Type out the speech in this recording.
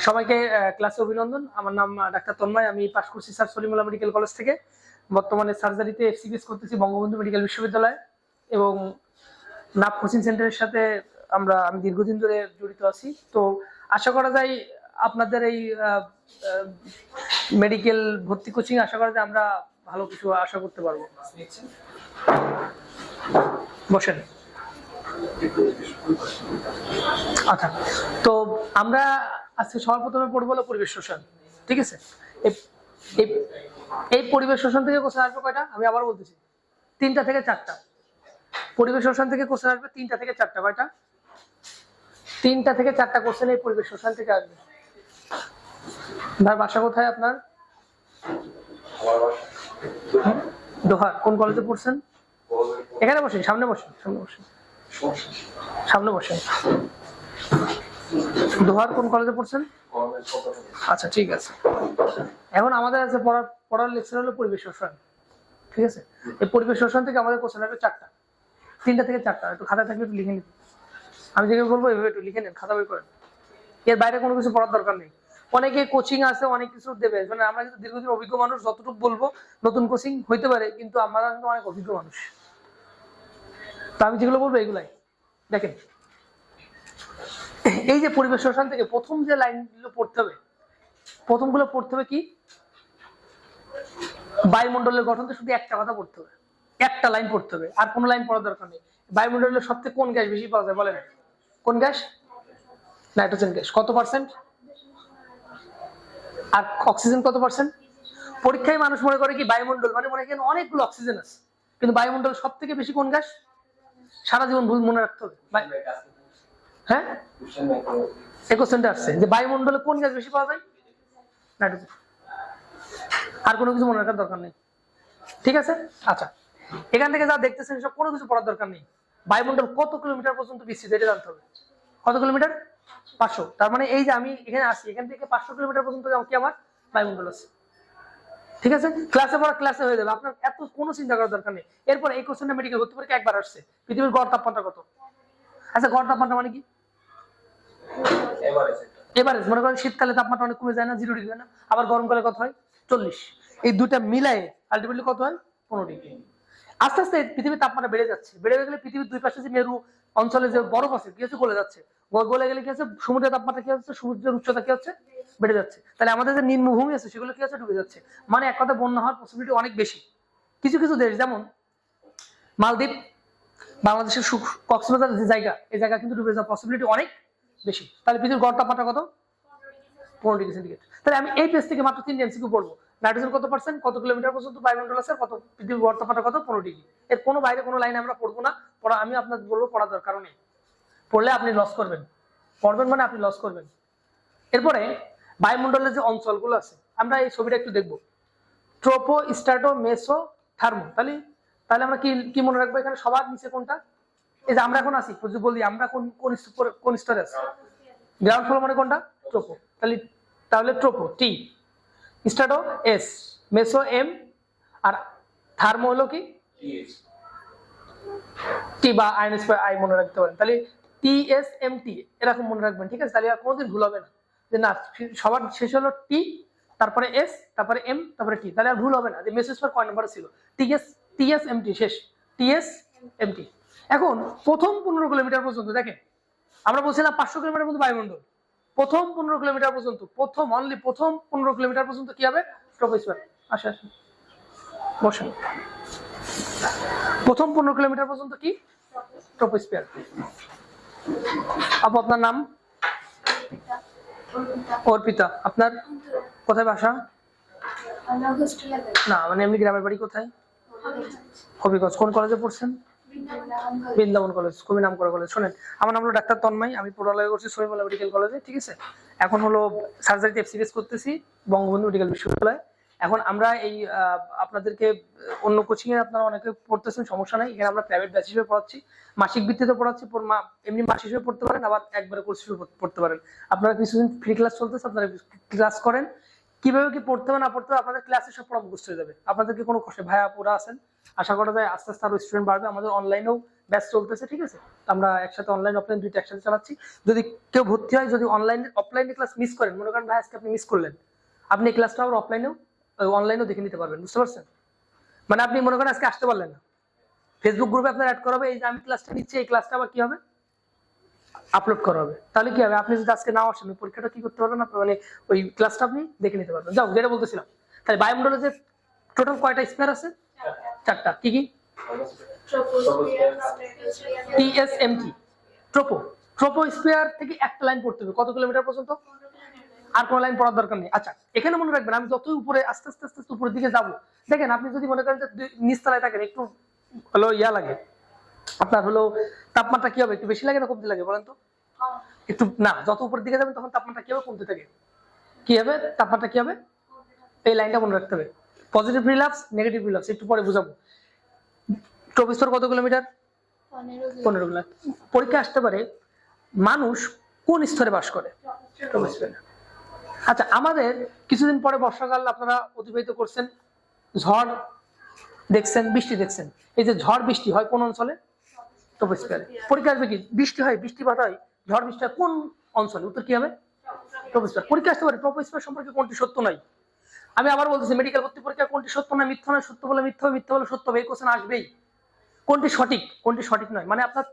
সবাইকে ক্লাসে অভিনন্দন। আমার নাম ডাক্তার তন্ময়, আমি পাশ করছি স্যার সলিমুল্লাহ মেডিকেল কলেজ থেকে। বর্তমানে সার্জারিতে এফসিবিএস করতেছি বঙ্গবন্ধু মেডিকেল বিশ্ববিদ্যালয় এবং নাপ কোচিং সেন্টারের সাথে আমি দীর্ঘদিন ধরে জড়িত আছি। তো আশা করা যায় আপনাদের এই মেডিকেল ভর্তি কোচিং আশা করা যায় আমরা ভালো কিছু আশা করতে পারবো। বসেন। আচ্ছা, তো আমরা আজকে সবার প্রথমে পড়বো হলো পরিবেশ শোষণ। ঠিক আছে, এই পরিবেশ শোষণ থেকে কোশ্চেন আসবে কয়টা? আমি আবার বলতেছি, 3টা থেকে 4টা। পরিবেশ শোষণ থেকে কোশ্চেন আসবে 3টা থেকে 4টা। কয়টা? 3টা থেকে 4টা কোশ্চেন এই পরিবেশ শোষণ থেকে আসবে। আপনার বাসা কোথায়? আপনার দোহা। কোন কলেজে পড়ছেন? এখানে বসেন, সামনে বসেন, সামনে বসেন। দোহার কোন কলেজে পড়ছেন? আচ্ছা, ঠিক আছে। এখন আমাদের আছে পড়ার লেকচার হলো পরিবেশ শোষণ। ঠিক আছে, এই পরিবেশ শোষণ থেকে আমাদের কোশ্চেন আসবে 4টা। 3টা থেকে 4টা। একটু খাতা থাকলে একটু লিখে নিন। আমি যেগুলো বলবো এভাবে একটু লিখে নেন, খাতা বই করেন। এর বাইরে কোনো কিছু পড়ার দরকার নেই। অনেকে কোচিং আছে, অনেক কিছু দেবে, মানে আমরা কিন্তু দীর্ঘদিন অভিজ্ঞ মানুষ, যতটুকু বলবো নতুন কোচিং হইতে পারে, কিন্তু আমরা কিন্তু অনেক অভিজ্ঞ মানুষ। তো আমি যেগুলো বলবো এগুলাই দেখেন। এই যে পরিবেশ শোষণ থেকে প্রথম যে লাইনগুলো পড়তে হবে, প্রথমগুলো পড়তে হবে কি? বায়ুমণ্ডলের গঠন। তো শুধু একটা কথা পড়তে হবে, একটা লাইন পড়তে হবে, আর কোনো লাইন পড়ার দরকার নেই। বায়ুমণ্ডলের সবচেয়ে কোন গ্যাস বেশি পাওয়া যায় বলেন? কোন গ্যাস? Nitrogen gas. কত পার্সেন্ট? আর অক্সিজেন কত পার্সেন্ট? পরীক্ষায় মানুষ মনে করে কি বায়ুমণ্ডল মানে মনে করেন অনেকগুলো অক্সিজেন আছে, কিন্তু বায়ুমণ্ডল সব থেকে বেশি কোন গ্যাস? সারা জীবন ভুল মনে রাখতে হবে। হ্যাঁ, এই কোশ্চেনটা আসছে যে বায়ুমণ্ডলে কোন গ্যাস বেশি পাওয়া যায়? নাইট্রোজেন। আর কোনো কিছু মনে রাখার দরকার নেই। ঠিক আছে, আচ্ছা, এখান থেকে যা দেখতেছেন সব কোনো কিছু পড়ার দরকার নেই। বায়ুমণ্ডল কত কিলোমিটার পর্যন্ত বিস্তৃত এটা জানতে হবে। কত কিলোমিটার? 500। তার মানে এই যে আমি এখানে আসি, এখান থেকে 500 কিলোমিটার পর্যন্ত কি আমার বায়ুমণ্ডল আছে। ঠিক আছে, ক্লাসে পড়া ক্লাসে হয়ে যাবে, আপনার এত কোনো চিন্তা করার দরকার নেই। এরপর এই কোশ্চেনটা মেডিকেল ভর্তি পরীক্ষা একবার আসছে, পৃথিবীর গড় তাপমাত্রা কত? আচ্ছা, গড় তাপমাত্রা মানে কি? এভারেজ। মনে করেন শীতকালে তাপমাত্রা অনেক কমে যায় না, 0 ডিগ্রি হয় না, আবার গরমকালে কত হয়? 40। এই দুটা মিলাই আলটিমেটলি কত হয়? 15 ডিগ্রি। আস্তে আস্তে পৃথিবীর তাপমাত্রা বেড়ে যাচ্ছে। বেড়ে গেলে পৃথিবীর দুই পাশে যে মেরু অঞ্চলে যে বরফ আছে কি হচ্ছে? গলে যাচ্ছে। গলে গেলে কি হচ্ছে? সমুদ্রের তাপমাত্রা কি হচ্ছে? সমুদ্রের উচ্চতা কি হচ্ছে? বেড়ে যাচ্ছে। তাহলে আমাদের যে নিম্নভূমি আছে সেগুলো কি হচ্ছে? ডুবে যাচ্ছে। মানে এক কথা বন্যা হওয়ার পসিবিলিটি অনেক বেশি। কিছু কিছু দেশ যেমন মালদ্বীপ, বাংলাদেশের কক্সবাজার যে জায়গা, এই জায়গা কিন্তু ডুবে যাওয়ার পসিবিলিটি অনেক বেশি। তাহলে পৃথিবীর গড় তাপমাত্রা কত? 15 ডিগ্রি সেন্টিগ্রেড। তাহলে আমি এই পেজ থেকে মাত্র 3 এমসিকিউ পড়বো। নাইট্রোজেন কত পার্সেন্ট, কত কিলোমিটার পর্যন্ত বায়ুমণ্ডল আছে, কত পৃথিবীর গড় তাপমাত্রা কত? 15 ডিগ্রি। এর কোনো বাইরে কোনো লাইন আমরা পড়বো না। আমি আপনাকে বলবো পড়ার দরকার নেই। পড়লে আপনি লস করবেন, পড়বেন মানে আপনি লস করবেন। এরপরে বায়ুমণ্ডলের যে অঞ্চলগুলো আছে আমরা এই ছবিটা একটু দেখবো। Troppau, strato, মেসো, thermo. তাহলে আমরা কি মনে রাখবো? এখানে সবার নিচে কোনটা? এই যে আমরা এখন আছি, বলি আমরা কোন স্তরে আছি? গ্রাউন্ড ফ্লোর মানে কোনটা? ট্রোপো। তাহলে ট্রোপো টি, স্ট্র্যাটো এস, মেসো এম, আর থার্মো হলো কি? টি বা আই মনে রাখতে পারেন। তাহলে টি এস এম টি এরকম মনে রাখবেন। ঠিক আছে, তাহলে আর কোনোদিন ভুল হবে না যে না সবার শেষ হলো টি, তারপরে এস, তারপরে এম, তারপরে টি। তাহলে আর ভুল হবে না যে মেসেজ কয় নম্বরে ছিল? টি এস এম টি শেষ, টি এস এম টি। এখন প্রথম 15 কিলোমিটার পর্যন্ত দেখেন, আমরা বলছিলাম 500 কিলোমিটার পর্যন্ত বায়ুমণ্ডল। প্রথম 15 কিলোমিটার পর্যন্ত, প্রথম 15 কিলোমিটার পর্যন্ত কি হবে? ট্রপোস্ফিয়ার। আসেন বসেন। প্রথম 15 কিলোমিটার পর্যন্ত কি? ট্রপোস্ফিয়ার। আপু আপনার নাম? অর্পিতা। আপনার কোথায় বাসা? না মানে এমনি গ্রামের বাড়ি কোথায়? হবিগঞ্জ। কোন কলেজে পড়ছেন? বৃন্দাবন কলেজ, খুবই নাম করা কলেজ। শোনেন, আমার নাম হলো ডাক্তার তন্ময়, আমি পড়ালেখা করছি সলিমুল্লাহ মেডিকেল কলেজে। ঠিক আছে, এখন হলো সার্জারিতে এফসিবিএস করতেছি বঙ্গবন্ধু মেডিকেল বিশ্ববিদ্যালয়। এখন আমরা এই আপনাদেরকে অন্য কোচিং এ আপনারা অনেকে পড়তেছেন, সমস্যা নাই। এখানে আমরা প্রাইভেট ব্যাচ হিসেবে পড়াচ্ছি, মাসিক ভিত্তিতে পড়াচ্ছি। এমনি মাস হিসেবে পড়তে পারেন, আবার একবারে কোর্স হিসেবে পড়তে পারেন। আপনারা কিছুদিন ফ্রি ক্লাস চলতেছে, আপনারা ক্লাস করেন। কিভাবে কি পড়তে হবে না পড়তে হবে আপনাদের ক্লাসে সব পড়া মুখস্থ হয়ে যাবে। আপনাদেরকে কোনো কষ্ট ভাইয়া পুরা আছেন, আশা করা যায় আস্তে আস্তে আরো স্টুডেন্ট বাড়বে। আমাদের অনলাইনেও ব্যাচ চলতেছে, ঠিক আছে? আমরা একসাথে অনলাইন অফলাইন দুইটা একসাথে চালাচ্ছি। যদি কেউ ভর্তি হয়, যদি অনলাইন অফলাইনে ক্লাস মিস করেন, মনে করেন ভাই আজকে আপনি মিস করলেন, আপনি এই ক্লাসটা আবার অফলাইনেও অনলাইনেও দেখে নিতে পারবেন, বুঝতে পারছেন? মানে আপনি মনে করেন আজকে আসতে পারলেন না, ফেসবুক গ্রুপে আপনার অ্যাড করা হবে, এই যে আমি ক্লাসটা নিচ্ছি, এই ক্লাসটা আবার কি হবে, আপলোড করা হবে। তাহলে কি হবে, আপনি যদি আজকে নাও আসেন পরীক্ষাটা কি করতে পারবেন, মানে ওই ক্লাসটা আপনি দেখে নিতে পারবেন। যাও, যেটা বলতেছিলাম, তাহলে বায়ুমণ্ডলে যে টোটাল কয়টা স্পেয়ার আছে? 4টা। কি কি? টিএসএমটি, ট্রোপোস্ফিয়ার থেকে একটা লাইন পড়তে হবে কত কিলোমিটার পর্যন্ত? আর কোনো লাইন পড়ার দরকার নেই। আচ্ছা, এখানে মনে রাখবেন আমি যতই উপরে আস্তে আস্তে আস্তে উপরের দিকে যাবো, দেখেন আপনি যদি মনে করেন যে নিচতলায় থাকেন, একটু হলো ইয়া লাগে, আপনার হলো তাপমাত্রা কি হবে, একটু বেশি লাগে না কমতে লাগে বলেন তো? একটু না, যত উপরের দিকে যাবেন তখন তাপমাত্রা কি হবে, কমতে থাকে। কি হবে, তাপমাত্রা কি হবে? এই লাইনটা মনে রাখতে হবে। পজিটিভ রিলাপস, নেগেটিভ রিলাপস একটু পরে বুঝাবো। ট্রোপোস্ফিয়ার কত কিলোমিটার? 15 কিলোমিটার। পরীক্ষা আসতে পারে মানুষ কোন স্তরে বাস করে? ট্রোপোস্ফিয়ারে। আচ্ছা, আমাদের কিছুদিন পরে বর্ষাকাল আপনারা অতিবাহিত করছেন, ঝড় দেখছেন, বৃষ্টি দেখছেন। এই যে ঝড় বৃষ্টি হয় কোন অঞ্চলে? ট্রোপোস্ফিয়ারে। পরীক্ষা আসবে কি, বৃষ্টি হয়, বৃষ্টিপাত হয়, ঝড় বৃষ্টি হয় কোন অঞ্চলে? উত্তর কি হবে? ট্রোপোস্ফিয়ার। পরীক্ষা আসতে পারে ট্রোপোস্ফিয়ার সম্পর্কে কোনটি সত্য নয়। আমি আবার বলতেছি, মেডিকেল ভর্তি পরীক্ষা কোনটি সত্য নয়, মিথ্যা নয়, সত্য বলে মিথ্যা হবে, মিথ্যা বলে সত্য হবে, এই কোশ্চেন আসবেই। কোনটি সঠিক, কোনটি সঠিক নয়, মানে আপনার